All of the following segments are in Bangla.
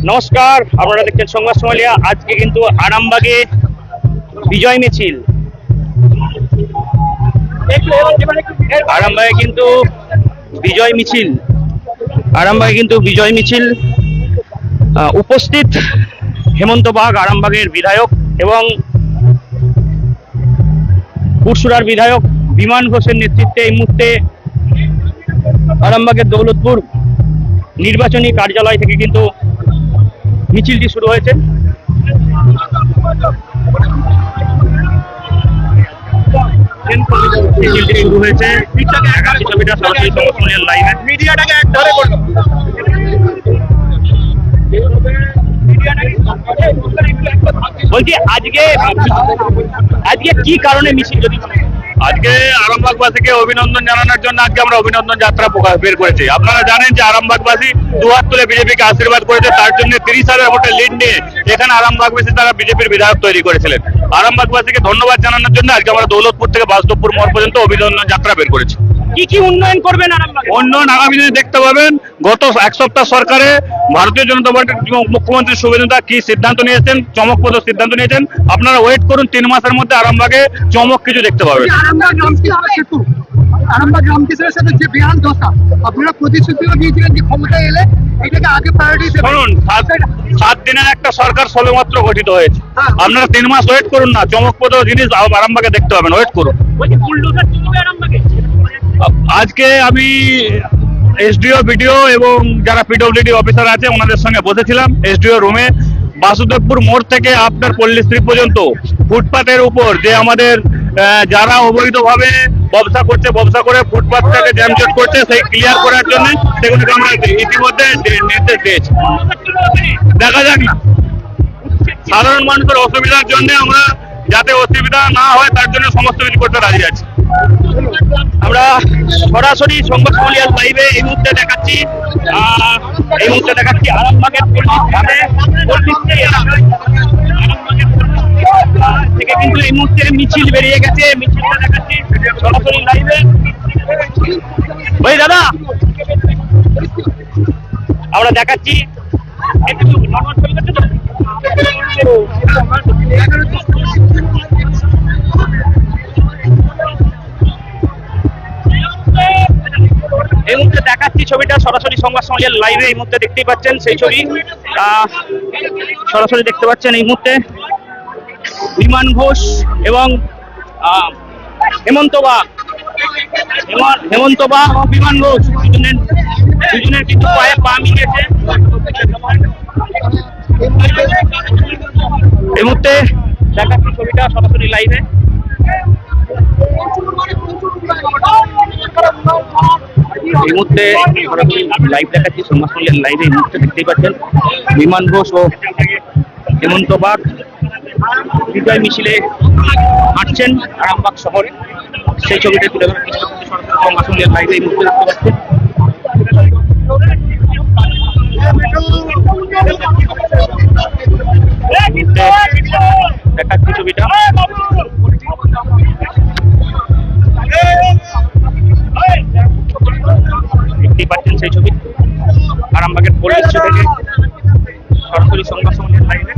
নমস্কার, আপনারা দেখছেন সংবাদ সোমালিয়া। আজকে কিন্তু আরামবাগে বিজয় মিছিল। আরামবাগে কিন্তু বিজয় মিছিল উপস্থিত হেমন্ত বাগ, আরামবাগের বিধায়ক, এবং পুরসুরার বিধায়ক বিমান ঘোষের নেতৃত্বে এই মুহূর্তে আরামবাগের দৌলতপুর নির্বাচনী কার্যালয় থেকে কিন্তু মিছিলটি শুরু হয়েছে। ছবিটা সরাসরি সংবাদ লাইভে। মিডিয়াটাকে একধারে করো। বলছি আজকে কি কারণে মিছিল? যদি আজকে আরামবাগবাসীকে অভিনন্দন জানানোর জন্য আজকে আমরা অভিনন্দন যাত্রা বের করেছি। আপনারা জানেন যে আরামবাগবাসী দুহাত তুলে বিজেপিকে আশীর্বাদ করেছে, তার জন্য 30,000 ভোটের লিড নিয়ে এখানে আরামবাগবাসী তারা বিজেপির বিধায়ক তৈরি করেছিলেন। আরামবাগবাসীকে ধন্যবাদ জানানোর জন্য আজকে আমরা দৌলতপুর থেকে বাসদেবপুর মোড় পর্যন্ত অভিনন্দন যাত্রা বের করেছি। কি উন্নয়ন করবেন আরামবাগে? উন্নয়ন আগামী দিনে দেখতে পাবেন। গত এক সপ্তাহ সরকারে ভারতীয় জনতা পার্টির মুখ্যমন্ত্রী শুভেন্দু কি সিদ্ধান্ত নিয়েছেন, চমকপ্রদ সিদ্ধান্ত নিয়েছেন। আপনারা ওয়েট করুন, 3 মাসের মধ্যে আরামবাগে চমক কিছু দেখতে পাবেন। আরামবাগ রামকৃষ্ণের সাথে যে বেহাল দশা, আপনারা প্রতিশ্রুতিও দিয়েছিলেন যে ক্ষমতায় এলে এটাকে আগে প্রায়োরিটি হিসেবে। শুনুন, 7 দিনের একটা সরকার সবেমাত্র গঠিত হয়েছে। আপনারা 3 মাস ওয়েট করুন না, চমকপ্রদ জিনিস আরামবাগে দেখতে পাবেন। ওয়েট করুন। আজকে আমি এসডিও, বিডিও এবং যারা পিডব্লিউডি অফিসার আছে ওনাদের সঙ্গে বসেছিলাম এসডিও রুমে। বাসুদেবপুর মোড় থেকে আপনার পল্লীশ্রী পর্যন্ত ফুটপাতের উপর যে আমাদের যারা অবৈধভাবে ব্যবসা করে ফুটপাতটাকে জ্যামজট করছে, সেই ক্লিয়ার করার জন্য সেগুলোকে আমরা ইতিমধ্যে নির্দেশ দিয়েছি। দেখা যাক না, সাধারণ মানুষের অসুবিধার জন্য আমরা যাতে অসুবিধা না হয় তার জন্য সমস্ত কিছু করতে রাজি আছি। আমরা সরাসরি সংবাদ সোমালিয়ার লাইভে এই মুহূর্তে দেখাচ্ছি আরামবাগের থেকে কিন্তু এই মুহূর্তে মিছিল বেরিয়ে গেছে। মিছিলটা দেখাচ্ছি সরাসরি লাইভে। ভাই দাদা, আমরা দেখাচ্ছি। এই মুহূর্তে দেখাচ্ছি ছবিটা সরাসরি সংবাদ সোমালিয়ার লাইভে। এই মুহূর্তে দেখতেই পাচ্ছেন সেই ছবি সরাসরি দেখতে পাচ্ছেন। এই মুহূর্তে বিমান ঘোষ এবং হেমন্ত বাগ এবং বিমান ঘোষ দুজনের কিন্তু পায়ে পা মিলিয়েছে। এই মুহূর্তে দেখাচ্ছি ছবিটা সরাসরি লাইভে। এই মুহূর্তে লাইভ দেখাচ্ছি সংবাদ সোমালিয়ার লাইভে। এই মুহূর্তে দেখতেই পাচ্ছেন বিমান ঘোষ ও হেমন্ত বাগ বিজয় মিছিলে হাঁটছেন আরামবাগ শহরে। সেই ছবিটা তুলে ধরার চেষ্টা করছি সরাসরি সংবাদ সোমালিয়ার লাইভে। এই মুহূর্তে দেখতে পাচ্ছেন দেখাচ্ছি ছবিটা। দেখতেই পাচ্ছেন সেই ছবি আরামবাগের পল্লীশ্রী থেকে সরাসরি সংবাদ সোমালিয়ার লাইভে।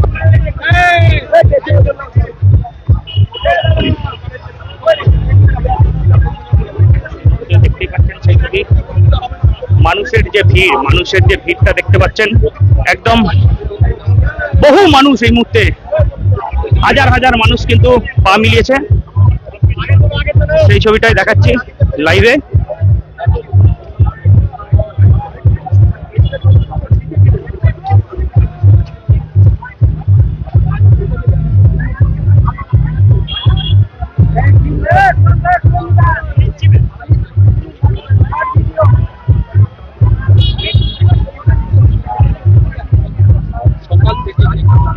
দেখতেই পাচ্ছেন সেই ছবি। মানুষের যে ভিড়টা দেখতে পাচ্ছেন, একদম বহু মানুষ। এই মুহূর্তে হাজার মানুষ কিন্তু পা মিলিয়েছে। সেই ছবিটাই দেখাচ্ছি লাইভে।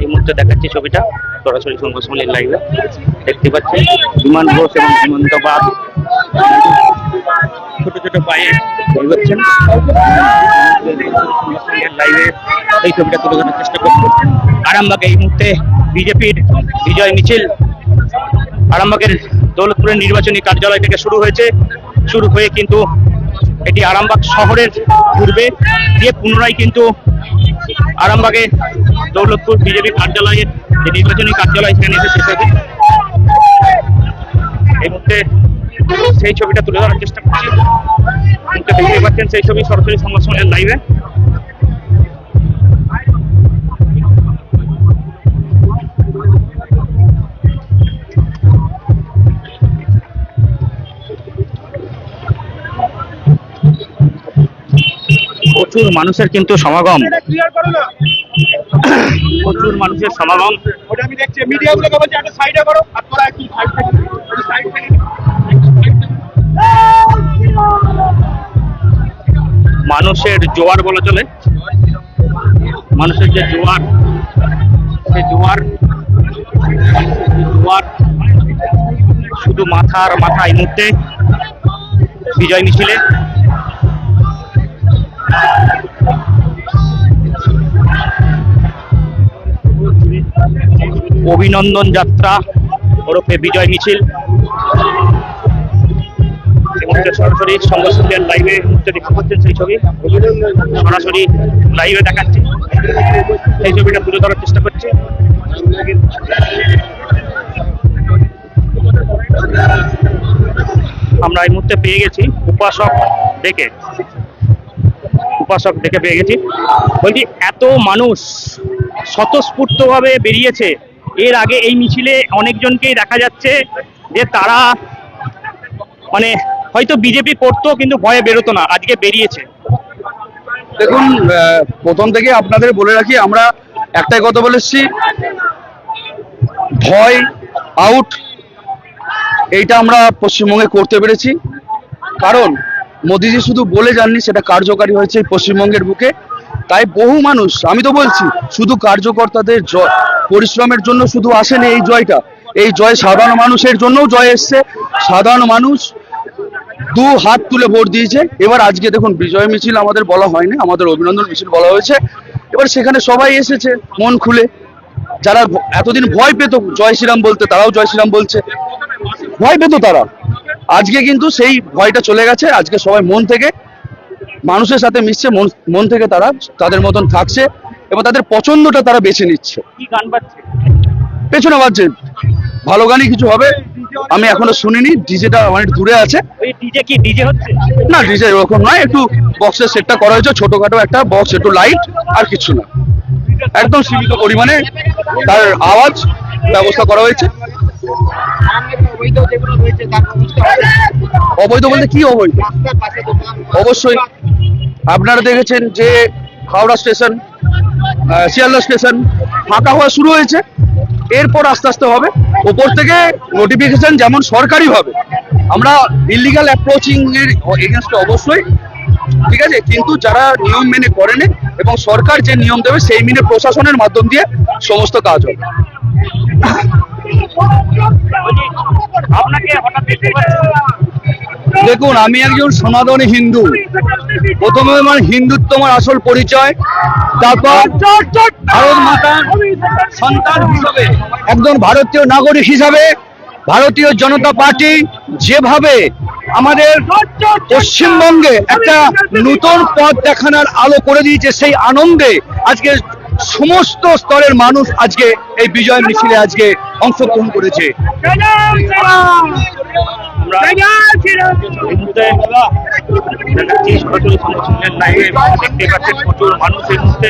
এই মুহূর্তে দেখাচ্ছি ছবিটা সরাসরি সংবাদ সোমালিয়ার লাইভে। দেখতে পাচ্ছেন বিমান ঘোষ এবং হেমন্ত বাগ ছোট পায়ে এগোচ্ছেন। লাইভে এই ছবিটা তুলে ধরার চেষ্টা করছি। আরামবাগে এই মুহূর্তে বিজেপির বিজয় মিছিল আরামবাগের দৌলতপুরের নির্বাচনী কার্যালয় থেকে শুরু হয়ে কিন্তু এটি আরামবাগ শহরের ঘুরবে, দিয়ে পুনরায় কিন্তু আরামবাগে দৌলতপুর বিজেপি কার্যালয়ের যে নির্বাচনী কার্যালয় সেখানে এসে শেষ হয়েছে। এই মুহূর্তে সেই ছবিটা তুলে ধরার চেষ্টা করছি। দেখতে পাচ্ছেন সেই ছবি সরাসরি সংবাদ সম্মেলন লাইভে। প্রচুর মানুষের কিন্তু সমাগম, প্রচুর মানুষের সমাগম। মানুষের জোয়ার বলা চলে, মানুষের যে জোয়ার, সে জোয়ার শুধু মাথার মাথা এই মুহূর্তে বিজয় মিছিলে। অভিনন্দন যাত্রা ওরফে বিজয় মিছিল সরাসরি সংবাদ সম্মেলন লাইভে মুহূর্তে দেখতে পাচ্ছেন সেই ছবি সরাসরি লাইভে দেখাচ্ছি। সেই ছবিটা তুলে ধরার চেষ্টা করছি। আমরা এই মুহূর্তে পেয়ে গেছি উপাসক দেখে পেয়ে গেছি। বলছি এত মানুষ স্বতঃস্ফূর্তভাবে বেরিয়েছে। এর আগে এই মিছিলে অনেকজনকেই দেখা যাচ্ছে যে তারা মানে হয়তো বিজেপি করতো কিন্তু ভয়ে বেরোতো না, আজকে বেরিয়েছে। দেখুন, প্রথম থেকে আপনাদের বলে রাখি, আমরা একটাই কথা বলেছি, ভয় আউট। এইটা আমরা পশ্চিমবঙ্গে করতে পেরেছি, কারণ মোদিজি শুধু বলে যাননি, সেটা কার্যকারী হয়েছে পশ্চিমবঙ্গের বুকে। তাই বহু মানুষ, আমি তো বলছি, শুধু কার্যকর্তাদের পরিশ্রমের জন্য শুধু আসেনি এই জয়টা, এই জয় সাধারণ মানুষের জন্যও জয় এসছে। সাধারণ মানুষ দু হাত তুলে ভোট দিয়েছে। এবার আজকে দেখুন, বিজয় মিছিল আমাদের বলা হয়নি, আমাদের অভিনন্দন মিছিল বলা হয়েছে। এবার সেখানে সবাই এসেছে মন খুলে। যারা এতদিন ভয় পেত জয় শ্রীরাম বলতে, তারাও জয় শ্রীরাম বলছে। ভয় পেত তারা, আজকে কিন্তু সেই ভয়টা চলে গেছে। আজকে সবাই মন থেকে মানুষের সাথে মিশছে, মন থেকে তারা তাদের মতন থাকছে এবং তাদের পছন্দটা তারা বেছে নিচ্ছে। কি গান বাজছে? পেছনে বাজছে ভালো গানই কিছু হবে, আমি এখনো শুনিনি। ডিজেটা অনেক দূরে আছে। ওই ডিজে কি ডিজে হচ্ছে? না, ডিজে এরকম নয়, একটু বক্সের সেটটা করা হয়েছে, ছোটখাটো একটা বক্স, একটু লাইট, আর কিছু না। একদম সীমিত পরিমাণে তার আওয়াজ ব্যবস্থা করা হয়েছে। অবৈধ বলতে কি অবৈধ? অবশ্যই আপনারা দেখেছেন যে হাওড়া স্টেশন, শিয়ালদা স্টেশন ফাঁকা হওয়া শুরু হয়েছে। এরপর আস্তে আস্তে হবে, ওপর থেকে নোটিফিকেশন যেমন সরকারি ভাবে। আমরা ইলিগাল অ্যাপ্রোচিং এর এগেনস্টে অবশ্যই, ঠিক আছে, কিন্তু যারা নিয়ম মেনে করেন এবং সরকার যে নিয়ম দেবে সেই মেনে প্রশাসনের মাধ্যম দিয়ে সমস্ত কাজ হবে। আপনাকে হঠাৎ দেখতে পাচ্ছি। দেখুন, আমি একজন সনাতনী হিন্দু। প্রথমে আমার হিন্দুত্ব আমার আসল পরিচয়, তারপর ভারত মাতার সন্তান হিসাবে, একজন ভারতীয় নাগরিক হিসাবে ভারতীয় জনতা পার্টি যেভাবে আমাদের পশ্চিমবঙ্গে একটা নতুন পথ দেখানোর আলো করে দিয়েছে, সেই আনন্দে আজকে সমস্ত স্তরের মানুষ আজকে এই বিজয় মিছিলে আজকে অংশগ্রহণ করেছে। দেখতে পাচ্ছেন প্রচুর মানুষ এই মুহূর্তে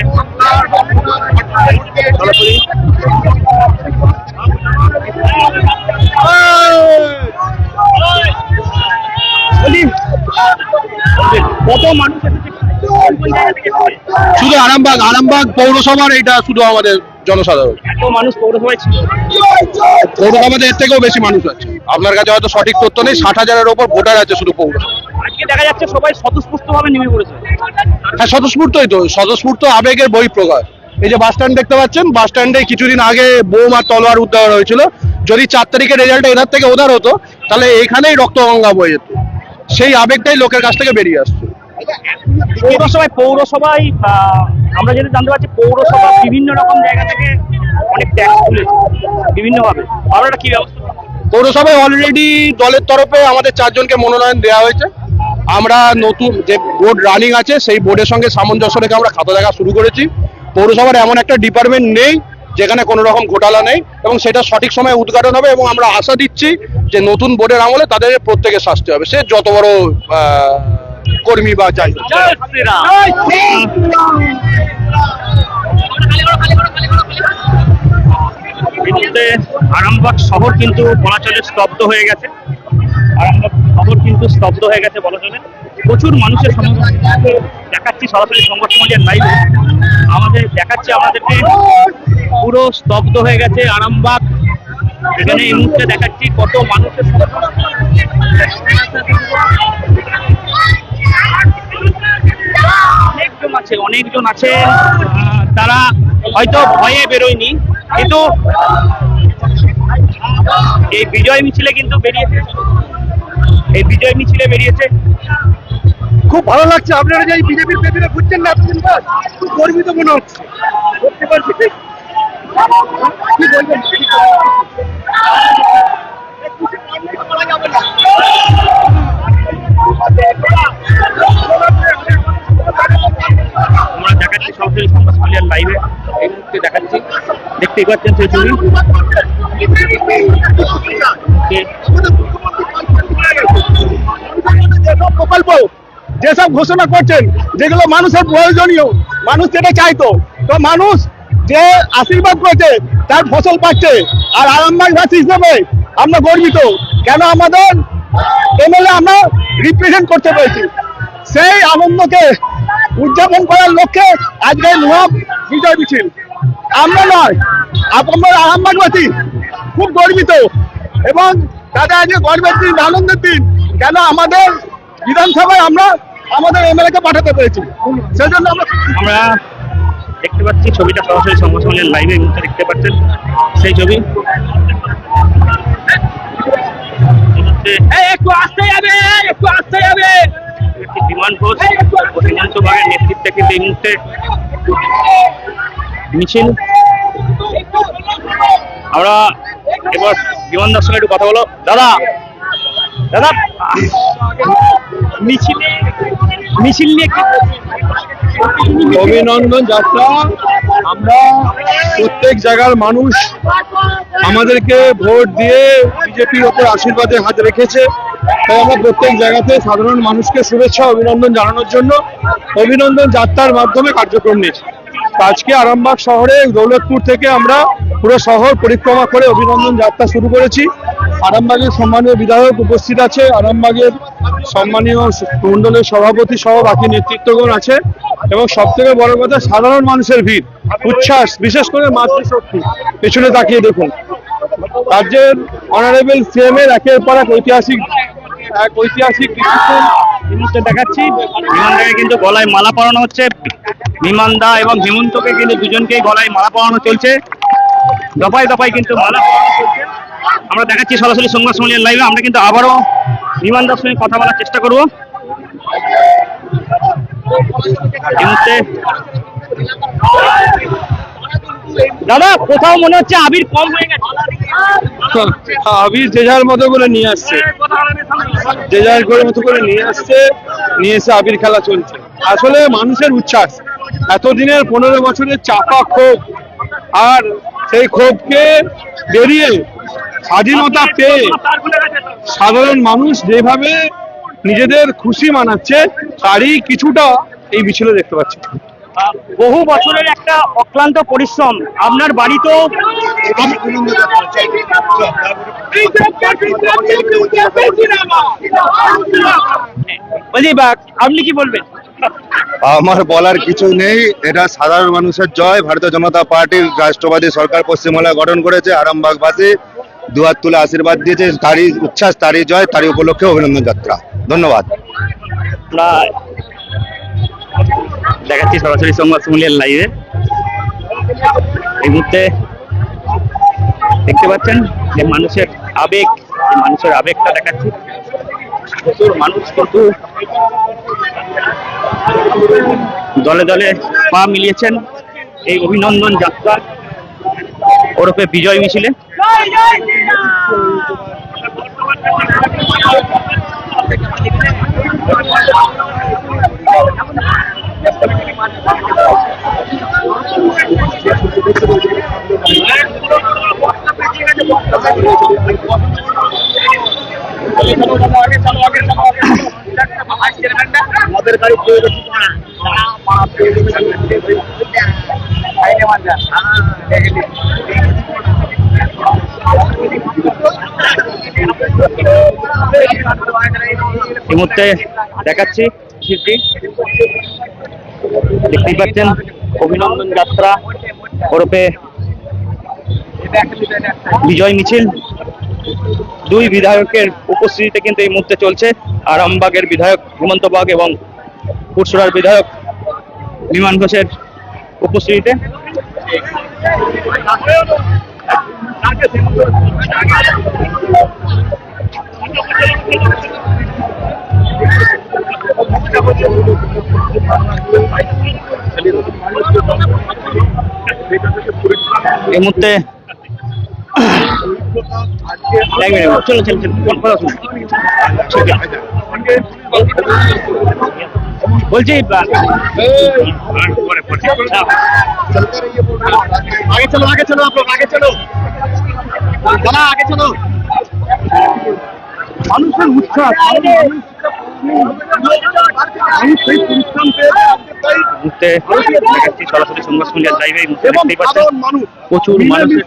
কত মানুষ শুধু আরামবাগ পৌরসভার, এটা শুধু আমাদের জনসাধারণ। এত মানুষ পৌরসভায় ছিল, পৌরসভাতে এর থেকেও বেশি মানুষ আছে। আপনার কাছে হয়তো সঠিক তথ্য নেই, 60,000-এর ওপর ভোটার আছে শুধু পৌরসভা। আজকে দেখা যাচ্ছে সবাই স্বতঃস্ফূর্ত ভাবে নেমে পড়েছে। হ্যাঁ, স্বতঃস্ফূর্তই তো, স্বতঃস্ফূর্ত আবেগের বহিঃপ্রকাশ। এই যে বাস স্ট্যান্ড দেখতে পাচ্ছেন, বাস স্ট্যান্ডে কিছুদিন আগে বোম আর তলোয়ার উদ্ধার হয়েছিল। যদি 4 তারিখের রেজাল্ট এধার থেকে ওধার হতো, তাহলে এইখানেই রক্তগঙ্গা বয়ে যেত। সেই আবেগটাই লোকের কাছ থেকে বেরিয়ে আসছে। পৌরসভায় আমরা যেটা জানতে পারছি, পৌরসভা বিভিন্ন রকম জায়গা থেকে অনেক ট্যাক্স তুলেছে বিভিন্ন ভাবে। আপনারা কি ব্যবস্থা? পৌরসভায় অলরেডি দলের তরফে আমাদের 4 জনকে মনোনয়ন দেওয়া হয়েছে। আমরা নতুন যে বোর্ড রানিং আছে, সেই বোর্ডের সঙ্গে সামঞ্জস্য রেখে আমরা খাতা দেখা শুরু করেছি। পৌরসভার এমন একটা ডিপার্টমেন্ট নেই যেখানে কোনো রকম ঘোটালা নেই, এবং সেটা সঠিক সময়ে উদ্ঘাটন হবে, এবং আমরা আশা দিচ্ছি যে নতুন বোর্ডের আমলে তাদের প্রত্যেকের শাস্তি হবে, সে যত বড় কর্মী বা যাই হোক। এই মুহূর্তে আরামবাগ শহর কিন্তু বলা চলে স্তব্ধ হয়ে গেছে। আরামবাগ শহর কিন্তু স্তব্ধ হয়ে গেছে বলা চলে। প্রচুর মানুষের সমাগম দেখাচ্ছি সরাসরি সংবাদ সমাজের লাইভে আমাদের দেখাচ্ছে আমাদেরকে পুরো স্তব্ধ হয়ে গেছে আরামবাগ। এখানে এই মুহূর্তে দেখাচ্ছি কত মানুষের সমাগম। অনেকজন আছে তারা হয়তো ভয়ে বেরোয়নি, কিন্তু এই বিজয় মিছিলে কিন্তু বেরিয়েছে। এই বিজয় মিছিলে বেরিয়েছে। খুব ভালো লাগছে। আপনারা যে বিজেপির পেছনে ঘুরছেন না এতদিন পর, খুব গর্বিত মনে হচ্ছে। করতে পারছি কি বলবেন? আমরা দেখাচ্ছি সরাসরি সংবাদ সমাজের লাইভে এই মুহূর্তে দেখাচ্ছি। দেখতেই পাচ্ছেন সেই ছবি। প্রকল্প যেসব ঘোষণা করছেন, যেগুলো মানুষের প্রয়োজনীয়, মানুষ যেটা চাইতো, তো মানুষ যে আশীর্বাদ করছে তার ফসল পাচ্ছে। আর আরামবাগবাসী হিসেবে আমরা গর্বিত, কেন আমাদের এমএলএ আমরা রিপ্রেজেন্ট করতে পেরেছি। সেই আনন্দকে উদযাপন করার লক্ষ্যে আজকে মহা বিজয় মিছিল। আমরা নয়, আমরা আরামবাগবাসী খুব গর্বিত, এবং তাদের আজকে গর্বের দিন, আনন্দের দিন, কেন আমাদের বিধানসভায় আমরা আমাদের এমএলএ কে পাঠাতে পেরেছি। সেজন্য আমরা দেখতে পাচ্ছি ছবিটা সরাসরি সংবাদ সমাজের লাইভে এই মুহূর্তে দেখতে পাচ্ছেন সেই ছবি। একটু আসতে যাবে, একটু আসতে যাবে। বিমান ঘোষ ও হিমন্ত বাগের নেতৃত্বে কিন্তু এই মুহূর্তে মিছিল। আমরা এবার বিমানদার সঙ্গে একটু কথা বলো। দাদা দাদা মিছিল নিয়ে অভিনন্দন যাত্রা। আমরা প্রত্যেক জায়গার মানুষ আমাদেরকে ভোট দিয়ে বিজেপির ওপর আশীর্বাদের হাত রেখেছে, তাই আমরা প্রত্যেক জায়গাতে সাধারণ মানুষকে শুভেচ্ছা অভিনন্দন জানানোর জন্য অভিনন্দন যাত্রার মাধ্যমে কার্যক্রম নিয়েছি। আজকে আরামবাগ শহরে দৌলতপুর থেকে আমরা পুরো শহর পরিক্রমা করে অভিনন্দন যাত্রা শুরু করেছি। আরামবাগের সম্মানীয় বিধায়ক উপস্থিত আছে, আরামবাগের সম্মানীয় মণ্ডলের সভাপতি সহ বাকি নেতৃত্বগণ আছে, এবং সব থেকে বড় কথা সাধারণ মানুষের ভিড়, উচ্ছ্বাস, বিশেষ করে মাতৃশক্তি। পেছনে তাকিয়ে দেখুন, রাজ্যের অনারেবল সিএম এর একের পর এক ঐতিহাসিক ডিসিশন এই মুহূর্তে দেখাচ্ছি। বিমানদাকে কিন্তু গলায় মালা পরানো হচ্ছে। বিমানদা এবং হেমন্তকে কিন্তু দুজনকেই গলায় মালা পরানো চলছে। দফায় দফায় কিন্তু মালা পরানো চলছে। আমরা দেখাচ্ছি সরাসরি সংবাদ সমাজের লাইভে। আমরা কিন্তু আবারও বিমানদার সঙ্গে কথা বলার চেষ্টা করব। এই মুহূর্তে দাদা কোথাও মনে হচ্ছে আবির কম হয়ে গেছে। আবির যে যার মতো করে নিয়ে আসছে, যে যার মতো করে নিয়ে এসে আবির খেলা চলছে। আসলে মানুষের উচ্ছ্বাস, এতদিনের 15 বছরের চাপা ক্ষোভ, আর সেই ক্ষোভকে বেরিয়ে স্বাধীনতা পেয়ে সাধারণ মানুষ যেভাবে নিজেদের খুশি মানাচ্ছে, তারই কিছুটা এই মিছিলে দেখতে পাচ্ছি। বহু বছরের একটা অক্লান্ত পরিশ্রম। আপনার বাড়ি তো বলছি, আপনি কি বলবেন? আমার বলার কিছু নেই, এটা সাধারণ মানুষের জয়। ভারতীয় জনতা পার্টির রাষ্ট্রবাদী সরকার পশ্চিমবাংলা গঠন করেছে, আরামবাগবাসী দুহাত তুলে আশীর্বাদ দিয়েছে, তারই উচ্ছ্বাস, তারই জয়, তারই উপলক্ষে অভিনন্দন যাত্রা। ধন্যবাদ। দেখাচ্ছি সরাসরি সংবাদ সমাজের লাইভে। এই মুহূর্তে দেখতে পাচ্ছেন যে মানুষের আবেগটা দেখাচ্ছি। প্রচুর মানুষ কিন্তু দলে দলে পা মিলিয়েছেন এই অভিনন্দন যাত্রা ওরফে বিজয় মিছিলে। এই মুহূর্তে দেখাচ্ছি সেটি দেখতেই পাচ্ছেন অভিনন্দন যাত্রা ওরফে বিজয় মিছিল দুই বিধায়কের উপস্থিতিতে কিন্তু এই মুহূর্তে চলছে। আরামবাগের বিধায়ক হেমন্ত বাগ এবং পুরসুরার বিধায়ক বিমান ঘোষের উপস্থিতিতে এই মুহূর্তে চলো চলো বলছি आगे चलो आप लोग आगे चलो चला आगे चलो মানুষের উচ্ছ্বাস মুহূর্তে দেখাচ্ছি সরাসরি সংবাদ সন্ধ্যার লাইভে এই মুহূর্তে দেখতেই পাচ্ছেন প্রচুর মানুষের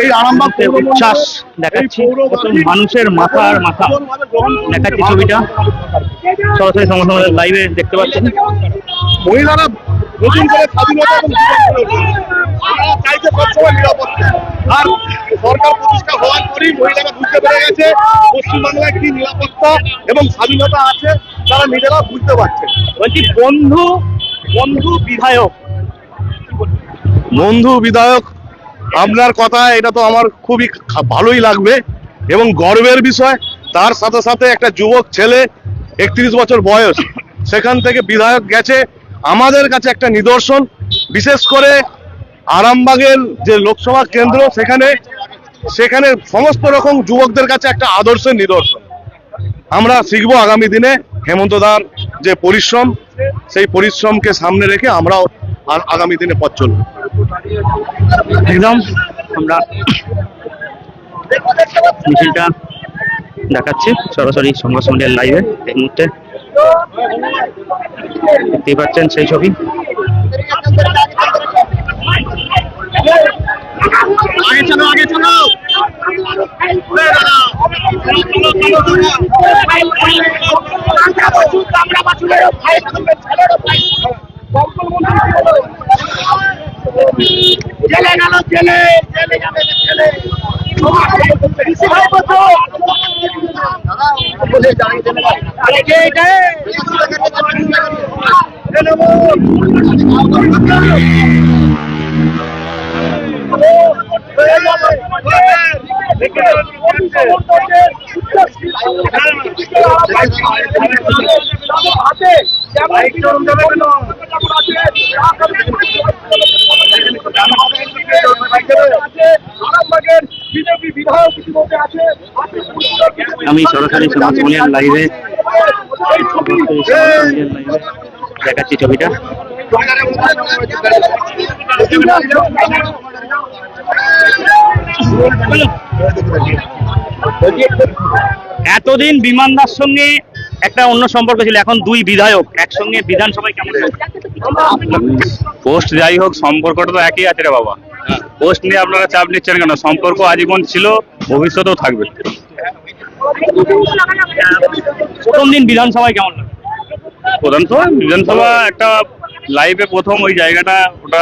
এই আরামবাগ উচ্ছ্বাস দেখাচ্ছি, প্রচুর মানুষের মাথার মাথা দেখাচ্ছি ছবিটা সরাসরি সংবাদ সন্ধ্যার লাইভে দেখতে পাচ্ছেন। মহিলারা নতুন করে স্বাধীনতা এবং তারা চাইছে সবসময় নিরাপত্তা, আর সরকার প্রতিষ্ঠা হওয়ার পরই মহিলারা বুঝতে পেরে গেছে পশ্চিমবাংলায় কি নিরাপত্তা এবং স্বাধীনতা আছে, তারা নিজেরা বুঝতে পারছে। বলছি বন্ধু বিধায়ক, বন্ধু বিধায়ক, আপনার কথা এটা তো আমার খুবই ভালোই লাগবে এবং গর্বের বিষয়। তার সাথে সাথে একটা যুবক ছেলে 31 বছর বয়স, সেখান থেকে বিধায়ক গেছে, আমাদের কাছে একটা নিদর্শন। বিশেষ করে আরামবাগের যে লোকসভা কেন্দ্র, সেখানে সমস্ত রকম যুবকদের কাছে একটা আদর্শের নিদর্শন। আমরা শিখবো আগামী দিনে হেমন্তদার যে পরিশ্রম, সেই পরিশ্রমকে সামনে রেখে আমরাও আগামী দিনে পথ চলব। একদম আমরা মিছিলটা দেখাচ্ছি সরাসরি সংবাদ সন্ধ্যার লাইভে এই মুহূর্তে দেখতেই পাচ্ছেন সেই ছবি। আগে চলো জেলে গেল জেলে আমি সরাসরি সংবাদ সন্ধ্যার লাইভে দেখাচ্ছি ছবিটা। এতদিন বিমানদার সঙ্গে একটা অন্য সম্পর্ক ছিল, এখন দুই বিধায়ক একসঙ্গে বিধানসভায় কেমন পোস্ট যাই হোক সম্পর্কটা তো একই আছে রে বাবা। পোস্ট নিয়ে আপনারা চাপ নিচ্ছেন কেন? সম্পর্ক আজীবন ছিল, ভবিষ্যতেও থাকবে। প্রথম দিন বিধানসভায় কেমন লাগে? বিধানসভা একটা লাইভে প্রথম ওই জায়গাটা ওটা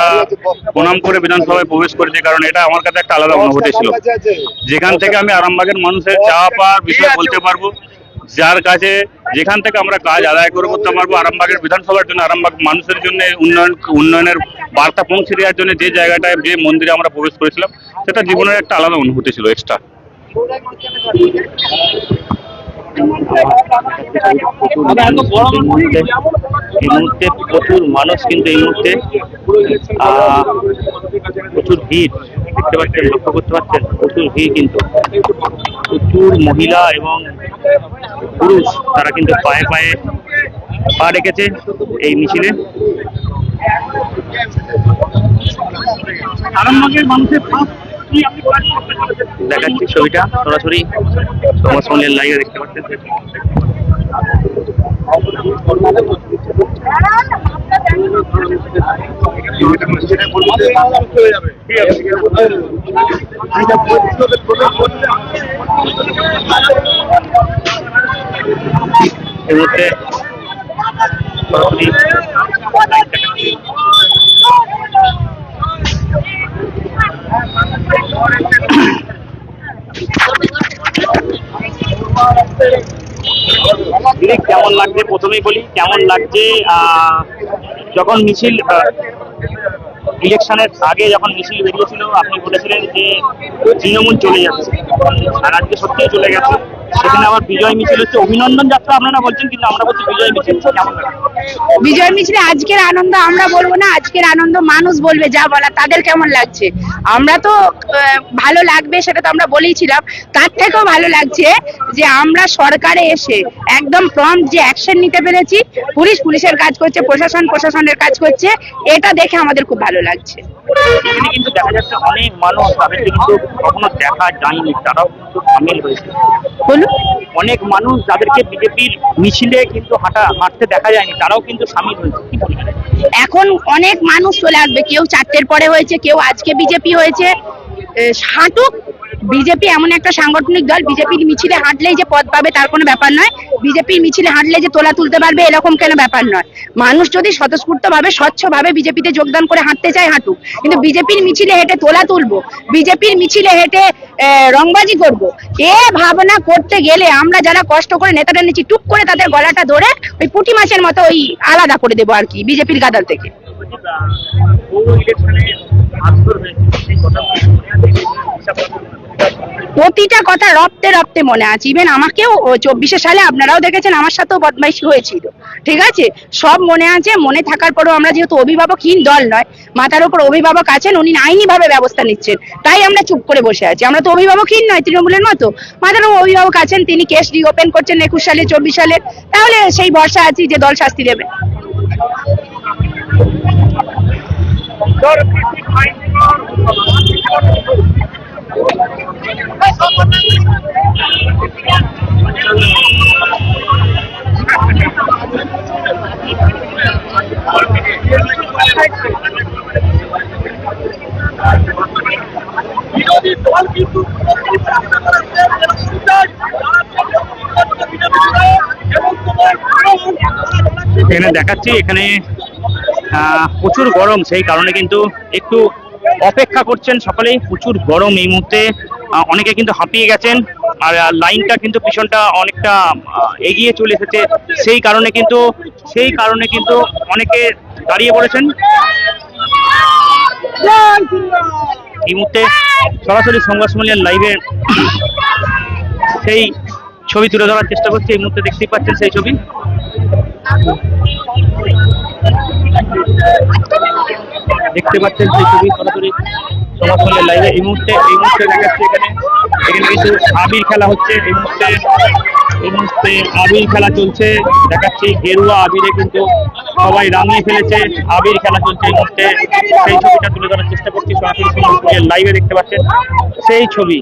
প্রণাম করে বিধানসভায় প্রবেশ করেছে, কারণ এটা আমার কাছে একটা আলাদা অনুভূতি ছিল, যেখান থেকে আমি আরামবাগের মানুষের চাওয়া পাওয়ার বিষয় বলতে পারবো, যার কাছে যেখান থেকে আমরা কাজ আদায় করে করতে পারবো। আরামবাগের বিধানসভার জন্য, আরামবাগ মানুষের জন্য উন্নয়নের বার্তা পৌঁছে দেওয়ার জন্য যে জায়গাটায় যে মন্দিরে আমরা প্রবেশ করেছিলাম, সেটা জীবনের একটা আলাদা অনুভূতি ছিল এক্সট্রা। এই মুহূর্তে প্রচুর মানুষ, কিন্তু এই মুহূর্তে প্রচুর ভিড় দেখতে পাচ্ছেন, লক্ষ্য করতে পারছেন, প্রচুর ভিড়, কিন্তু প্রচুর মহিলা এবং পুরুষ তারা কিন্তু পায়ে পায়ে পা রেখেছে এই মিছিলে। আরামবাগের মানুষের দেখাচ্ছি ছবিটা সরাসরি সমাজমূল্যের লাইভে দেখতে পাচ্ছেন। এই মুহূর্তে সরাসরি কেমন লাগছে প্রথমেই বলি, কেমন লাগছে যখন মিছিল ইলেকশনের আগে যখন মিছিল বেরিয়েছিল আপনি বলেছিলেন যে তৃণমূল চলে যাচ্ছে, আর আজকে সত্যিই চলে গেছে। সেখানে আবার বিজয় মিছিল হচ্ছে, অভিনন্দন যাত্রা আপনারা বলছেন কিন্তু আমরা বলছি বিজয় মিছিল। কেমন লাগে? বিজয় মিছিলে আজকের আনন্দ আমরা বলবো না, আজকের আনন্দ মানুষ বলবে যা বলা। তাদের কেমন লাগছে? আমরা তো ভালো লাগবে সেটা তো আমরা বলেইছিলাম, তার থেকেও ভালো লাগছে যে আমরা সরকারে এসে একদম প্রম্পট যে অ্যাকশন নিতে পেরেছি। পুলিশের কাজ করছে, প্রশাসনের কাজ করছে, এটা দেখে আমাদের খুব ভালো লাগছে। এখানে কিন্তু দেখা যাচ্ছে অনেক মানুষ তাদেরকে কিন্তু কখনো দেখা যায়নি, তারাও কিন্তু সামিল হয়েছে। বলুন, অনেক মানুষ যাদেরকে বিজেপির মিছিলে কিন্তু হাঁটতে দেখা যায়নি, তারাও কিন্তু সামিল হয়েছে। কি বলবেন? এখন অনেক মানুষ চলে আসবে, কেউ 4টের পরে হয়েছে, কেউ আজকে বিজেপি হয়েছে। হাঁটুক, বিজেপি এমন একটা সাংগঠনিক দল, বিজেপির মিছিলে হাঁটলেই যে পদ পাবে তার কোনো ব্যাপার নয়, বিজেপির মিছিলে হাঁটলে যে তোলা তুলতে পারবে এরকম কেন ব্যাপার নয়। মানুষ যদি স্বতঃস্ফূর্ত ভাবে স্বচ্ছ ভাবে বিজেপিতে যোগদান করে হাঁটতে চায় হাঁটুক, কিন্তু বিজেপির মিছিলে হেঁটে তোলা তুলবো, বিজেপির মিছিলে হেঁটে রংবাজি করব, এ ভাবনা করতে গেলে আমরা যারা কষ্ট করে নেতাটা নিচ্ছি টুক করে তাদের গলাটা ধরে ওই পুঁটি মাছের মতো ওই আলাদা করে দেবো আর কি বিজেপির গাদাল থেকে। প্রতিটা কথা রপ্তে রপ্তে মনে আছে। ইভেন আমাকেও 24 সালে আপনারাও দেখেছেন আমার সাথেও বদমাইশি হয়েছিল, ঠিক আছে, সব মনে আছে। মনে থাকার পরেও আমরা যেহেতু অভিভাবকহীন দল নয়, মাথার উপর অভিভাবক আছেন, উনি আইনি ভাবে ব্যবস্থা নিচ্ছেন, তাই আমরা চুপ করে বসে আছি। আমরা তো অভিভাবকহীন নয় তৃণমূলের মতো, মাথার উপর অভিভাবক আছেন, তিনি কেস রিওপেন করছেন 21 সালে 24 সালে, তাহলে সেই ভরসা আছি যে দল শাস্তি দেবে। এখানে দেখাচ্ছি, এখানে প্রচুর গরম, সেই কারণে কিন্তু একটু অপেক্ষা করছেন সকলেই। প্রচুর গরম এই মুহূর্তে, অনেকে কিন্তু হাঁপিয়ে গেছেন, আর লাইনটা কিন্তু পিছনটা অনেকটা এগিয়ে চলে এসেছে, সেই কারণে কিন্তু অনেকে দাঁড়িয়ে পড়েছেন। এই মুহূর্তে সরাসরি সংবাদ সম্মেলনের লাইভে সেই ছবি তুলে ধরার চেষ্টা করছি। এই মুহূর্তে দেখতেই পাচ্ছেন সেই ছবি। দেখতে পাচ্ছেন সেই ছবি সরাসরি সংবাদ সম্মেলনের লাইভে। এই মুহূর্তে দেখাচ্ছে এখানে কিন্তু আবির খেলা হচ্ছে। এই মুহূর্তে আবির খেলা চলছে, দেখাচ্ছি গেরুয়া আবিরে কিন্তু সবাই রাঙিয়ে ফেলেছে, আবির খেলা চলছে এই মুহূর্তে। সেই ছবিটা তুলে ধরার চেষ্টা করছি সরাসরি সংবাদ সম্মেলনের লাইভে। দেখতে পাচ্ছেন সেই ছবি।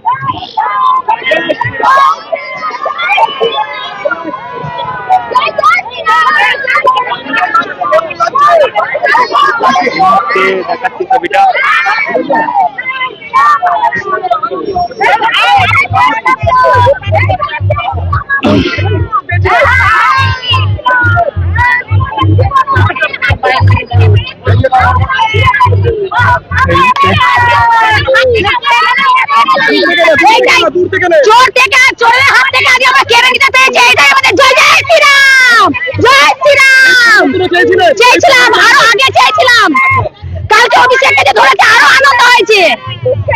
দেখাচ্ছি ছবিটা। চোর থেকে চোরের হাত থেকে আগে আমরা কেড়ে নিতে পেরেছি, এটাই আমাদের জয় জয় শ্রীরাম, জয় শ্রীরাম। চেয়েছিলাম, আরো আগে চেয়েছিলাম। কালকে অভিষেককে যে ধরেছে আরো আনন্দ হয়েছে,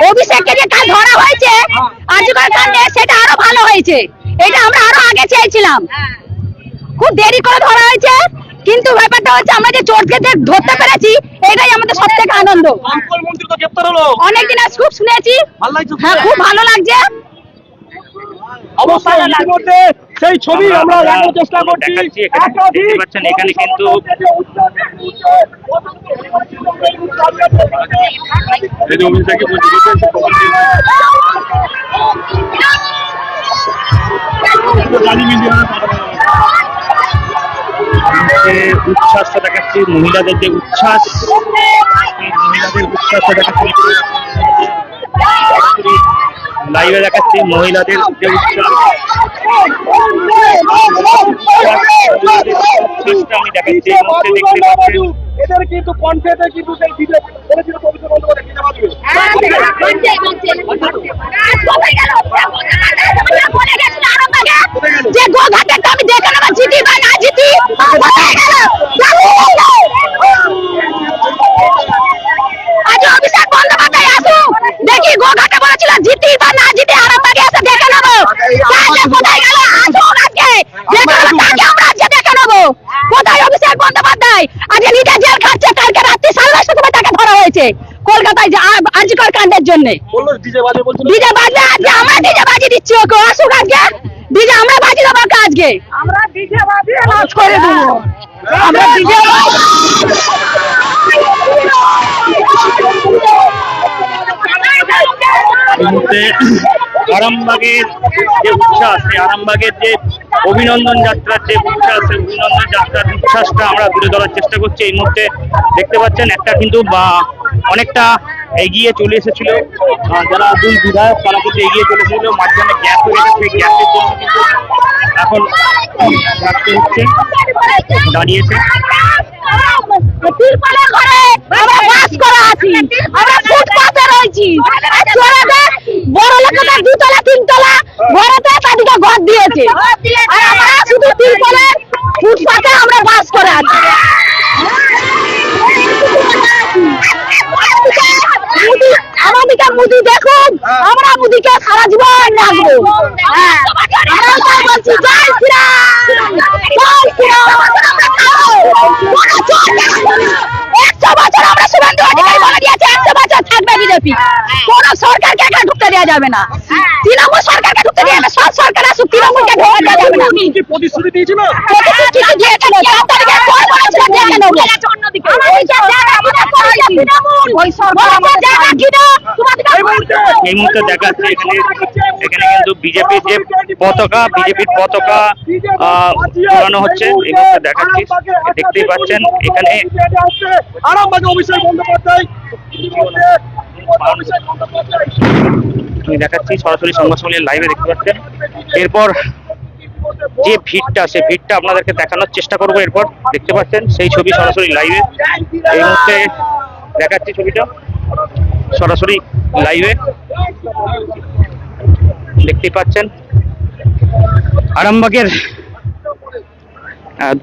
অভিষেককে যে কাল ধরা হয়েছে আজকাল কাণ্ডে সেটা আরো ভালো হয়েছে, এটা আমরা আরো আগে চেয়েছিলাম। খুব দেরি করে ধরা হয়েছে, কিন্তু ব্যাপারটা হচ্ছে আমরা যে চোরকে ধরতে পেরেছি এটাই আমাদের সব থেকে আনন্দ। অনেকদিন আজ খুব শুনেছি, হ্যাঁ খুব ভালো লাগছে। অবশ্যই ইতিমধ্যে সেই ছবি আমরা দেখার চেষ্টা করছি। দেখাচ্ছি এখানে দেখতে পাচ্ছেন, এখানে কিন্তু যদি অভিষেকে উচ্ছ্বাসটা দেখাচ্ছি, মহিলাদের যে উচ্ছ্বাস, মহিলাদের উচ্ছ্বাসটা দেখাচ্ছি, লাইভে দেখাচ্ছি মহিলাদের যে উচ্ছ্বাস, উচ্ছ্বাসটা আমি দেখাচ্ছি এই মুহূর্তে দেখতে পাচ্ছেন। এদের কিন্তু কনফেতে কিন্তু সেই ভিডিও করেছিল পবিত্র বন্দ্যোপাধ্যায় কিনে বাজবে যে গোঘাটে আমি দেখে নেবো জিতি বা না জিতি আজ অভিষেক বন্দ্যোপাধ্যায় আসুক, দেখি গোঘাটে বলেছিল জিতি বা না জিতি আরামবাগে এসে দেখে নেবো কোথায় গেল। আসুন আজকে দেখে নেবো, তাকে আমরা আজকে দেখে নেবো কোথায় অভিষেক বন্দ্যোপাধ্যায়। আজকে নিজে জেল খাচ্ছে, কালকে রাত্রি 10:30টার সময় তাকে ধরা হয়েছে কলকাতায় আরজিকর কাণ্ডের জন্য। ডিজে বাজলে আজকে আমরা ডিজে বাজিয়ে দিচ্ছি ওকে, আসুক আজকে ডিজে আমরা বাজিয়ে দেবো আজকে, আমরা ডিজে বাজিয়ে নাচ করে দেবো, আমরা ডিজে এই মুহূর্তে আরামবাগের যে উচ্ছ্বাস, সেই আরামবাগের যে অভিনন্দন যাত্রার যে উচ্ছ্বাস, সেই অভিনন্দন যাত্রার উচ্ছ্বাসটা আমরা তুলে ধরার চেষ্টা করছি। এই মুহূর্তে দেখতে পাচ্ছেন একটা কিন্তু অনেকটা এগিয়ে চলে এসেছিল, যারা দুই বিধায়ক তারা কিন্তু এগিয়ে চলে এসেছিল, মাঝখানে গ্যাপ হয়ে গেছে, সেই গ্যাপের জন্য কিন্তু এখন রাখতে হচ্ছে, দাঁড়িয়েছে। তিরপালের ঘরে আমরা বাস করে আছি, আমরা ফুটপাতে রয়েছি, বড় লোকেরা 2 তলা 3 তলা ঘরেতে তাদেরকে ঘর দিয়েছে, আর আমরা শুধু তিরপালের ফুটপাতে আমরা বাস করে আছি। আমাদেরকে মুদি দেখুন, আমরা মুদিকে সারা জীবন রাখবো। আমরা তাই বলছি জয় শ্রীরাম, জয় শ্রীরাম। 100 বছর আমরা শুভেন্দু অধিকারী বলে দিয়েছে 100 বছর থাকবে বিজেপি, কোন সরকারকে একা ঢুকতে দেওয়া যাবে না, তৃণমূল সরকারকে ঢুকতে দেওয়া যাবে, সব সরকার আসুক, তৃণমূলকে ঢুকতে দেওয়া যাবে না। প্রতিশ্রুতি দিয়েছিল প্রতিশ্রুতি দিয়েছিল, 4 তারিখে কল বলেছিল দেখে নেবো। এই মুহূর্তে দেখাচ্ছে এখানে কিন্তু বিজেপির যে পতাকা, বিজেপির পতাকা উড়ানো হচ্ছে, এই মুহূর্তে দেখাচ্ছি, দেখতেই পাচ্ছেন এখানে আরামবাগে অভিষেক বন্দ্যোপাধ্যায় আমি দেখাচ্ছি সরাসরি সংবাদ সম্মেলনের লাইভে দেখতে পাচ্ছেন। এরপর যে ভিড়টা, সেই ভিড়টা আপনাদেরকে দেখানোর চেষ্টা করবো। এরপর দেখতে পাচ্ছেন সেই ছবি সরাসরি লাইভে, এই মুহূর্তে দেখাচ্ছি ছবিটা সরাসরি লাইভে দেখতেই পাচ্ছেন। আরামবাগের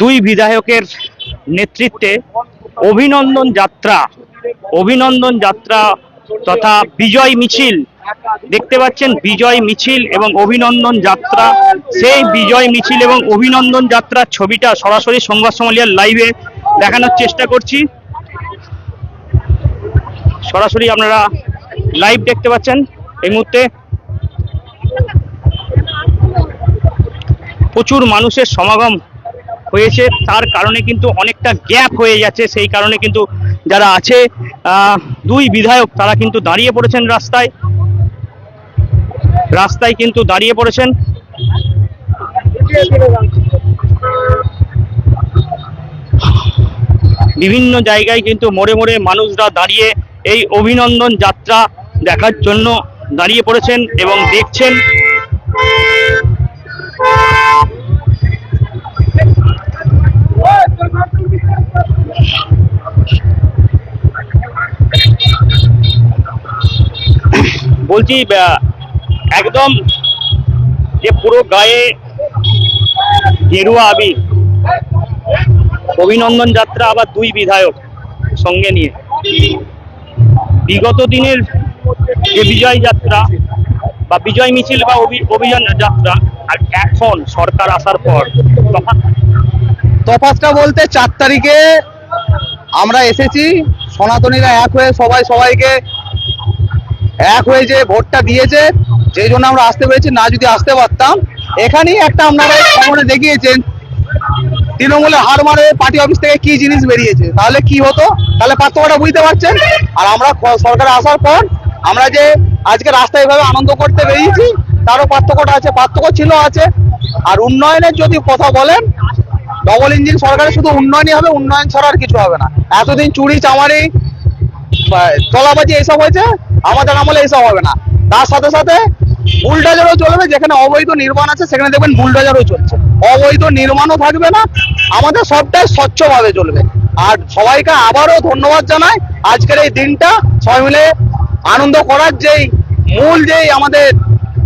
2 বিধায়কের নেতৃত্বে অভিনন্দন যাত্রা তথা বিজয় মিছিল দেখতে পাচ্ছেন, বিজয় মিছিল এবং অভিনন্দন যাত্রা। সেই বিজয় মিছিল এবং অভিনন্দন যাত্রার ছবিটা সরাসরি সংবাদ সম্মেলনের লাইভে দেখানোর চেষ্টা করছি। সরাসরি আপনারা লাইভ দেখতে পাচ্ছেন। এই মুহূর্তে প্রচুর মানুষের সমাগম হয়েছে, তার কারণে কিন্তু অনেকটা গ্যাপ হয়ে যাচ্ছে, সেই কারণে কিন্তু যারা আছে 2 বিধায়ক তারা কিন্তু দাঁড়িয়ে পড়েছেন রাস্তায় কিন্তু দাঁড়িয়ে পড়েছেন। বিভিন্ন জায়গায় কিন্তু মোড়ে মোড়ে মানুষরা দাঁড়িয়ে এই অভিনন্দন যাত্রা দেখার জন্য দাঁড়িয়ে পড়েছেন এবং দেখছেন। বলছি একদম যে পুরো গায়ে গেরুয়া আবির, অভিনন্দন যাত্রা আবার 2 বিধায়ক সঙ্গে নিয়ে। বিগত দিনের যে বিজয় যাত্রা বা বিজয় মিছিল বা অভিযান যাত্রা আর এখন সরকার আসার পর তফাৎটা বলতে 4 তারিখে আমরা এসেছি, সনাতনীরা এক হয়ে সবাইকে এক হয়ে যে ভোটটা দিয়েছে, যেই জন্য আমরা আসতে পেরেছি, না যদি আসতে পারতাম এখানেই একটা আপনারা সামনে দেখিয়েছেন তৃণমূলে হার মারে পার্টি অফিস থেকে কি জিনিস বেরিয়েছে, তাহলে কি হতো, তাহলে পার্থক্যটা বুঝতে পারছেন। আর আমরা সরকারে আসার পর আমরা যে আজকে রাস্তায় এভাবে আনন্দ করতে বেরিয়েছি, তারও পার্থক্যটা আছে, পার্থক্য ছিল আছে। আর উন্নয়নের যদি কথা বলেন, ডবল ইঞ্জিন সরকারে শুধু উন্নয়নই হবে, উন্নয়ন ছাড়া আর কিছু হবে না। এতদিন চুরি চামারি তলাবাজি এইসব হয়েছে, আমাদের আমলে এইসব হবে না। তার সাথে সাথে বুলডোজারও চলবে, যেখানে অবৈধ নির্মাণ আছে সেখানে দেখবেন বুলডোজারও চলছে, অবৈধ নির্মাণও থাকবে না, আমাদের সবটাই স্বচ্ছভাবে চলবে। আর সবাইকে আবারও ধন্যবাদ জানাই, আজকের এই দিনটা সবাই মিলে আনন্দ করার যেই মূল যেই আমাদের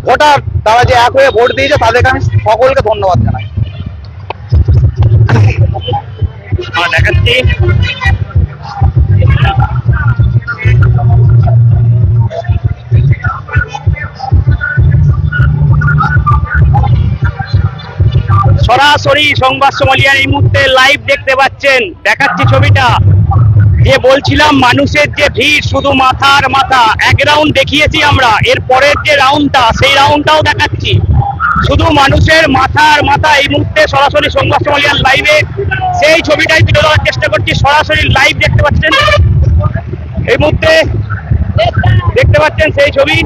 ভোটার, তারা যে এক হয়ে ভোট দিয়েছে, তাদেরকে আমি সকলকে ধন্যবাদ জানাই। আমরা দেখাচ্ছি সরাসরি সংবাদ সোমালিয়ার এই মুহূর্তে লাইভ দেখতে পাচ্ছেন, দেখাচ্ছি ছবিটা। যে বলছিলাম মানুষের যে ভিড়, শুধু মাথার মাথা, এক রাউন্ড দেখিয়েছি আমরা, এর পরের যে রাউন্ডটা, সেই রাউন্ডটাও দেখাচ্ছি। শুধু মানুষের মাথার মাথা এই মুহূর্তে সরাসরি সংবাদ সোমালিয়ার লাইভে সেই ছবিটাই তুলে ধরার চেষ্টা করছি। সরাসরি লাইভ দেখতে পাচ্ছেন এই মুহূর্তে, দেখতে পাচ্ছেন সেই ছবি,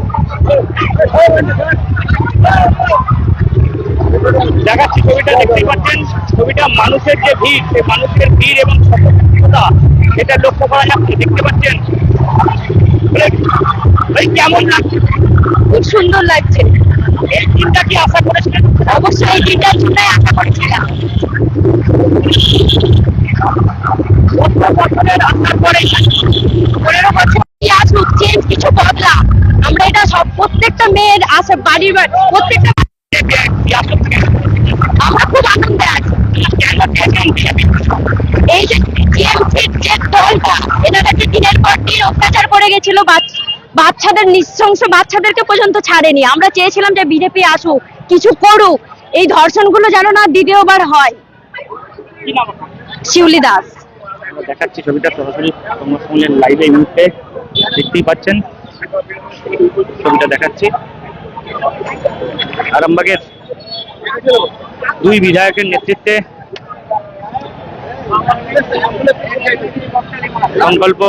দেখাচ্ছি ছবিটা, দেখতেই পাচ্ছেন ছবিটা। মানুষের যে ভিড়, সেই মানুষের ভিড় এবং সতর্কতা সেটা লক্ষ্য করা যাচ্ছে, দেখতে পাচ্ছেন। কেমন লাগছে? খুব সুন্দর লাগছে। এই দিনটা কি আশা করেছিলেন? অবশ্যই এই দিনটার জন্যই আশা করেছিলাম। 15 বছরের আসার পরে 15 বছর কি আসুক, চেঞ্জ কিছু বদলা, আমরা এটা সব প্রত্যেকটা মেয়ের আসে, বাড়ির প্রত্যেকটা, আমরা খুব আনন্দে আছি। এই যে টিএমসির যে দলটা, এনাদেরকে দিনের পর দিন অত্যাচার করে গেছিল, বাচ্চাদের, নৃশংস বাচ্চাদেরকে পর্যন্ত ছাড়েনি। আমরা চেয়েছিলাম যে বিজেপি আসুক, কিছু করুক, এই ধর্ষণগুলো যেন না দ্বিতীয়বার হয়। কি নাম? শিউলি দাস। দেখাচ্ছি ছবিটা সরাসরি সংবাদ সোমালিয়ার লাইভে এই মুহূর্তে, দেখতেই পাচ্ছেন ছবিটা দেখাচ্ছি। আরামবাগের দুই বিধায়কের নেতৃত্বে সংকল্প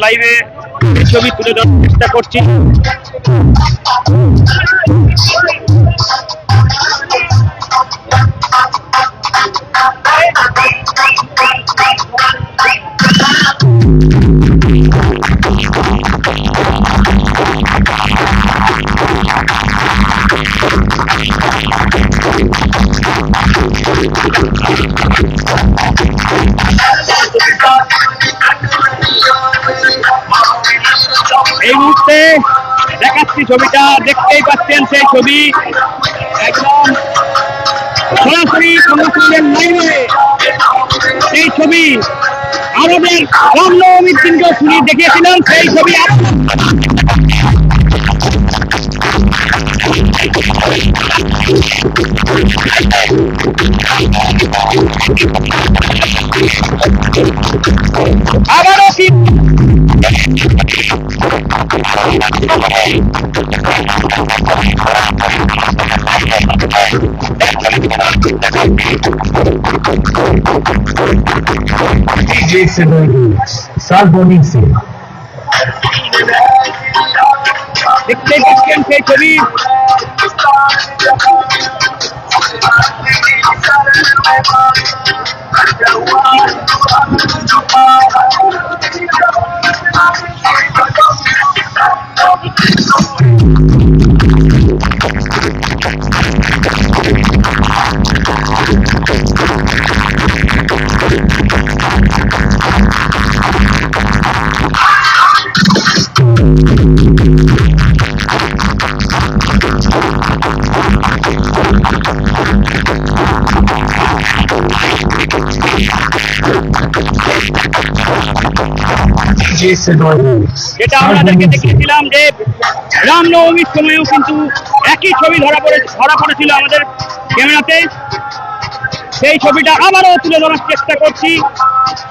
লাইভে ছবি তুলে ধরার চেষ্টা করছি। এই মুহূর্তে দেখাচ্ছি ছবিটা, দেখতেই পাচ্ছেন সেই ছবি একদম সরাসরি সংগঠনের লাইনে। সেই ছবি আমাদের রামনবমীর দিনকে শুনি দেখিয়েছিলাম, সেই ছবি আবারও কি DJ Salboni से দেখতে পাচ্ছেন সেই ছবি DJ Salboni যেটা আপনাদেরকে দেখিয়েছিলাম যে রামনবমীর সময়ও কিন্তু একই ছবি ধরা পড়েছিল আমাদের ক্যামেরাতে। সেই ছবিটা আবারও তুলে ধরার চেষ্টা করছি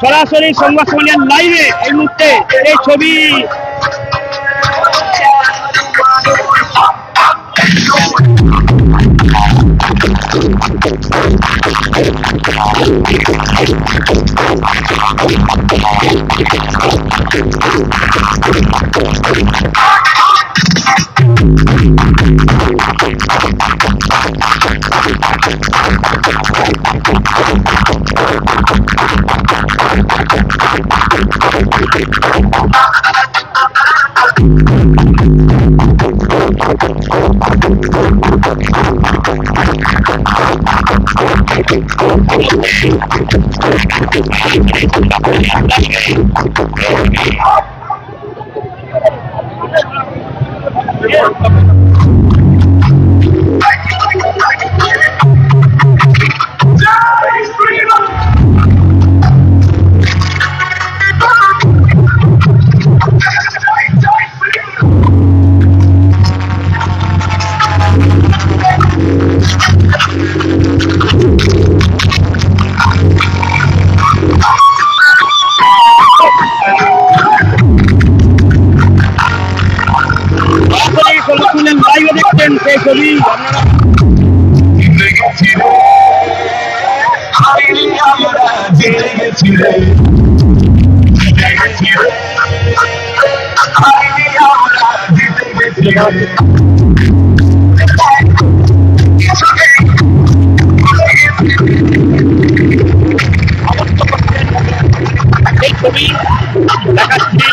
সরাসরি সংবাদ সম্মেলন লাইভে। এই মুহূর্তে এই ছবি লাইভে দেখছেন সেই ছবি এই ছবি দেখাচ্ছি।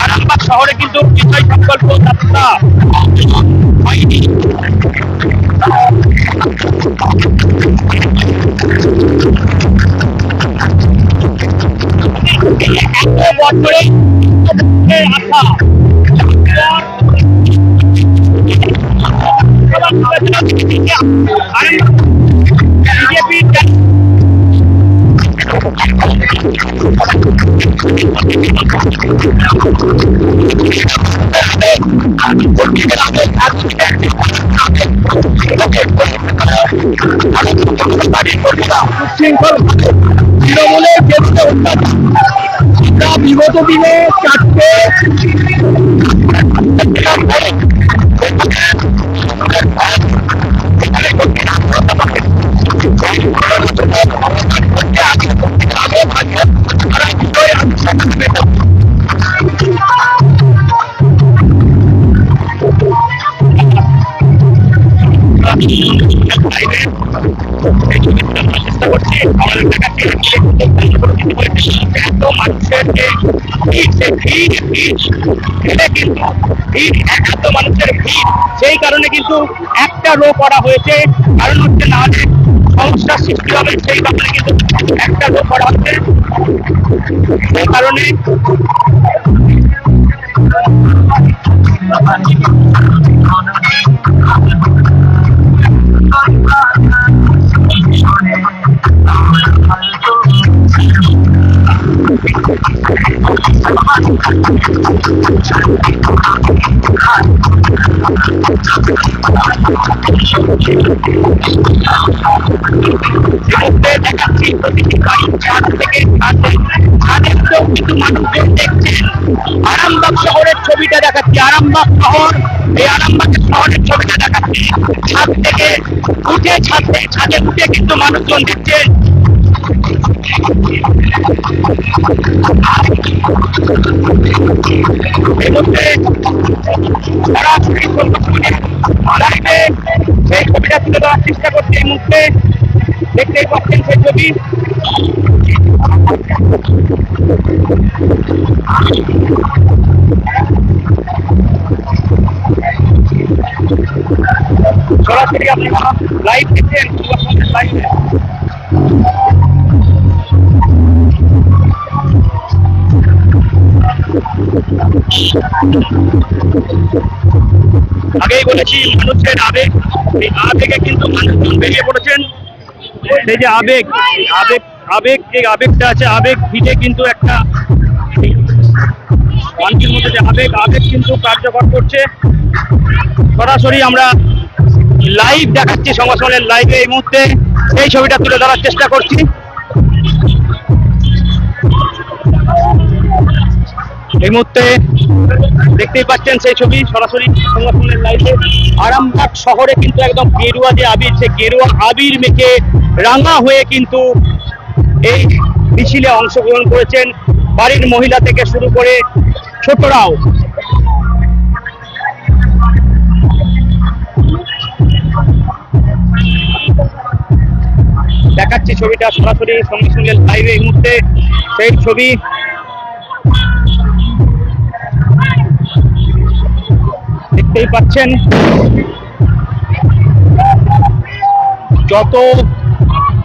আরামবাগ শহরে কিন্তু বিজয় সংকল্প যাত্রা হয়নি। বছরে আশা বিজেপি তৃণমূলের ক্ষেত্রে বিগত দিনে চারটে লাইভে এই ছবি তুলে ধরার চেষ্টা করছি। আমাদের দেখাচ্ছি এত মানুষের যে ভিড়, সে ভিড় এটা কিন্তু ভিড়, এত মানুষের ভিড়, সেই কারণে কিন্তু একটা রো করা হয়েছে। কারণ হচ্ছে না যে সমস্যার সৃষ্টি হবে, সেই কারণে কিন্তু একটা রো করা হচ্ছে। সেই কারণে দেখাচ্ছি প্রতিটি বাড়ির ছাদ থেকে ছাদেও কিন্তু মানুষজন দেখছেন। আরামবাগ শহরের ছবিটা দেখাচ্ছি, আরামবাগ শহর, এই আরামবাগ শহরের ছবিটা দেখাচ্ছি। ছাদ থেকে উঠে ছাদে উঠে কিন্তু মানুষজন দেখছেন। এই মুহূর্তে সরাসরি লাইভে সেই ছবিটা তুলে দেওয়ার চেষ্টা করছে। এই মুহূর্তে দেখতেই পাচ্ছেন সেই ছবি। সরাসরি আপনারা লাইভ দেখছেন লাইভে। আগেই বলেছি মানুষের আবেগ, এই আবেগে কিন্তু মানুষজন বেরিয়ে পড়েছেন। সেই যে আবেগ যে আবেগটা আছে, আবেগ ভিড়ে কিন্তু একটা মানুষের মধ্যে যে আবেগ কিন্তু কার্যকর করছে। সরাসরি আমরা লাইভ দেখাচ্ছি, সংবাদ সম্মেলনের লাইভে এই মুহূর্তে এই ছবিটা তুলে ধরার চেষ্টা করছি। এই মুহূর্তে দেখতেই পাচ্ছেন সেই ছবি সরাসরি সংবাদ সম্মেলনের লাইভে। আরামবাগ শহরে কিন্তু একদম গেরুয়া যে আবির, সে গেরুয়া আবির মেখে রাঙা হয়ে কিন্তু এই মিছিলে অংশগ্রহণ করেছেন বাড়ির মহিলা থেকে শুরু করে ছোটরাও। দেখাচ্ছি ছবিটা সরাসরি সংবাদ সম্মেলনের লাইভে এই মুহূর্তে সেই ছবি। দেখতেই পাচ্ছেন যত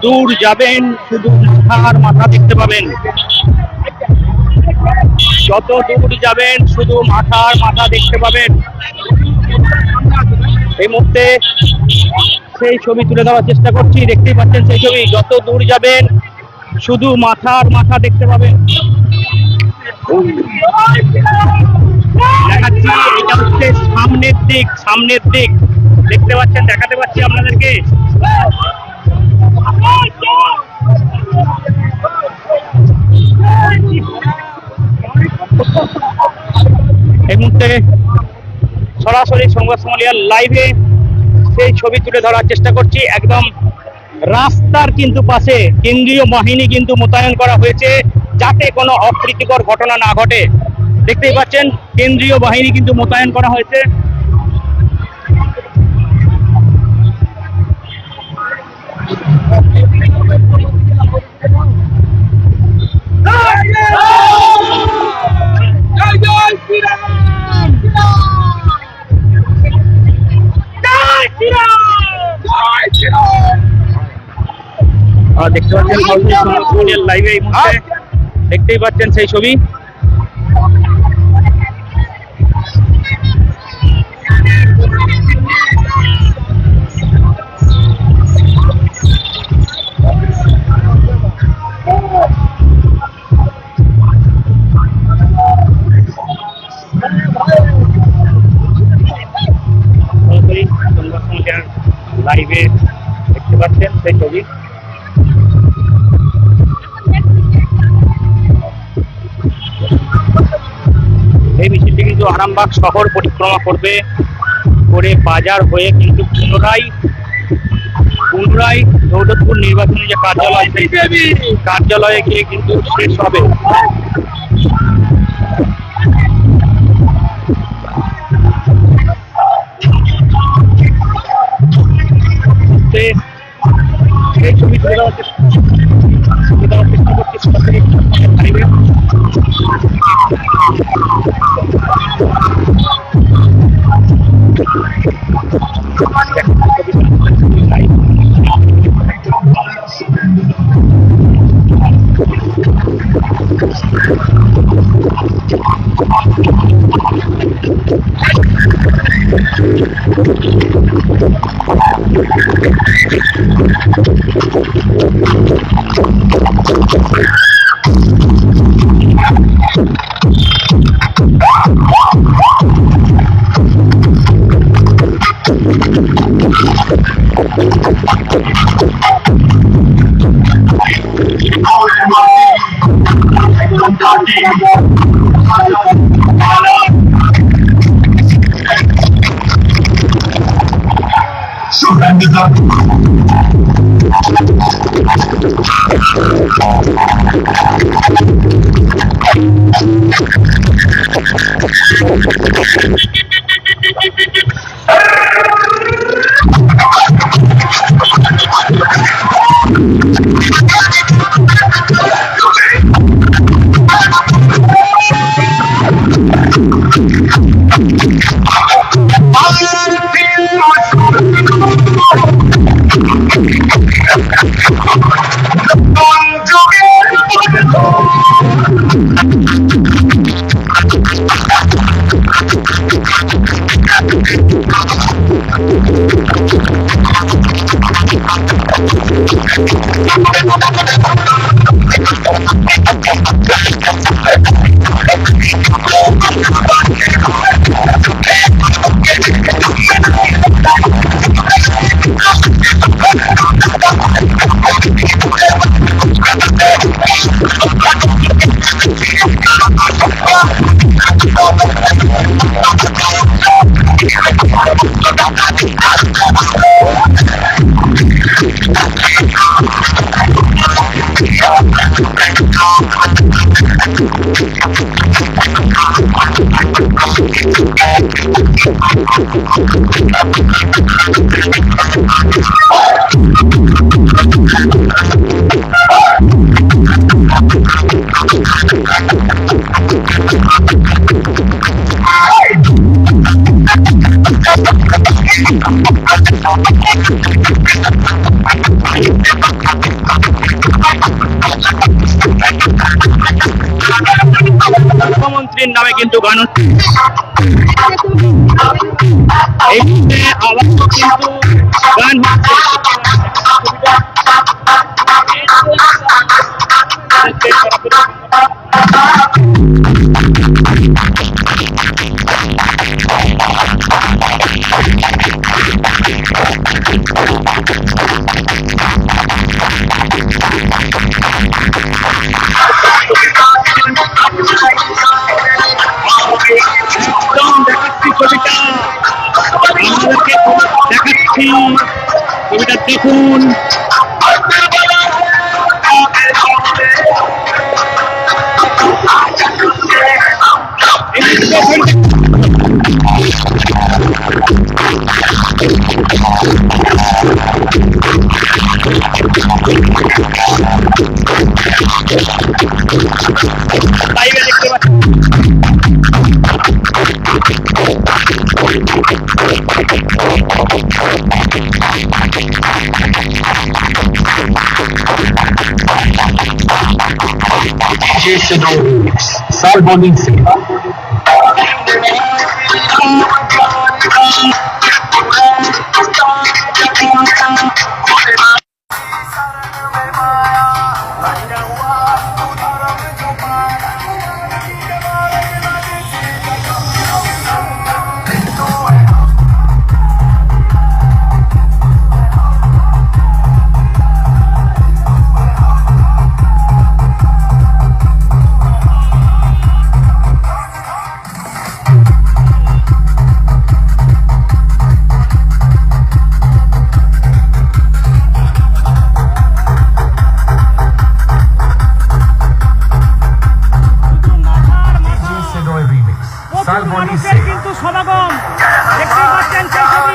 দূর যাবেন শুধু মাথার মাথা দেখতে পাবেন, যত দূর যাবেন শুধু মাথার মাথা দেখতে পাবেন। এই মুহূর্তে সেই ছবি তুলে দেওয়ার চেষ্টা করছি। দেখতেই পাচ্ছেন সেই ছবি, যত দূর যাবেন শুধু মাথার মাথা দেখতে পাবেন। দেখাচ্ছি এটা হচ্ছে সামনের দিক দেখতে পাচ্ছেন, দেখাতে পাচ্ছি আপনাদেরকে। এই মুহূর্তে সরাসরি সংবাদ সম্মেলন লাইভে সেই ছবি তুলে ধরার চেষ্টা করছি। একদম রাস্তার কিন্তু পাশে কেন্দ্রীয় বাহিনী কিন্তু মোতায়েন করা হয়েছে যাতে কোনো অপ্রীতিকর ঘটনা না ঘটে। দেখতেই পাচ্ছেন কেন্দ্রীয় বাহিনী কিন্তু মোতায়েন করা হয়েছে। দেখতে পাচ্ছেন লাইভে এই মুহূর্তে দেখতেই পাচ্ছেন সেই ছবি। লাইভে দেখতে পাচ্ছেন সেই ছবি। এই মিছিলটি কিন্তু আরামবাগ শহর পরিক্রমা করবে, করে বাজার হয়ে কিন্তু পুনরায় দৌলতপুর নির্বাচনী যে কার্যালয়, সেই কার্যালয়ে গিয়ে কিন্তু শেষ হবে। এই ছবি তুলে দেওয়ার চেষ্টা করছি সরকারি লাইভে। মুখ্যমন্ত্রীর নামে কিন্তু গান হচ্ছে। এই মুহূর্তে আবার কিন্তু গান হচ্ছে। ছবিটা দেখুন। লাইভে দেখতে পাচ্ছি। DJ Shadow Salboni se কিন্তু সমাগম দেখতে পাচ্ছেন সেই ছবি।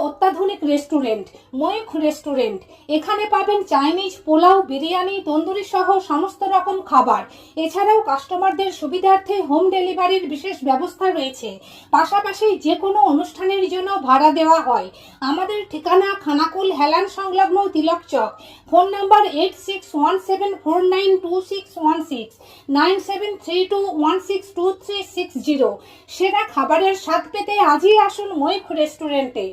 অত্যাধুনিক রেস্টুরেন্ট ময়ূখ রেস্টুরেন্ট। এখানে পাবেন চাইনিজ, পোলাও, বিরিয়ানি, তন্দুরি সহ সমস্ত রকম খাবার। এছাড়াও কাস্টমারদের সুবিধার্থে হোম ডেলিভারির বিশেষ ব্যবস্থা রয়েছে। পাশাপাশি যে কোনো অনুষ্ঠানের জন্য ভাড়া দেওয়া হয়। আমাদের ঠিকানা খানাকুল হেলান সংলগ্ন তিলক চক। Phone number 8617492616 9732162360। সেরা খাবারের স্বাদ পেতে আজই আসুন ময়ূখ রেস্টুরেন্টে।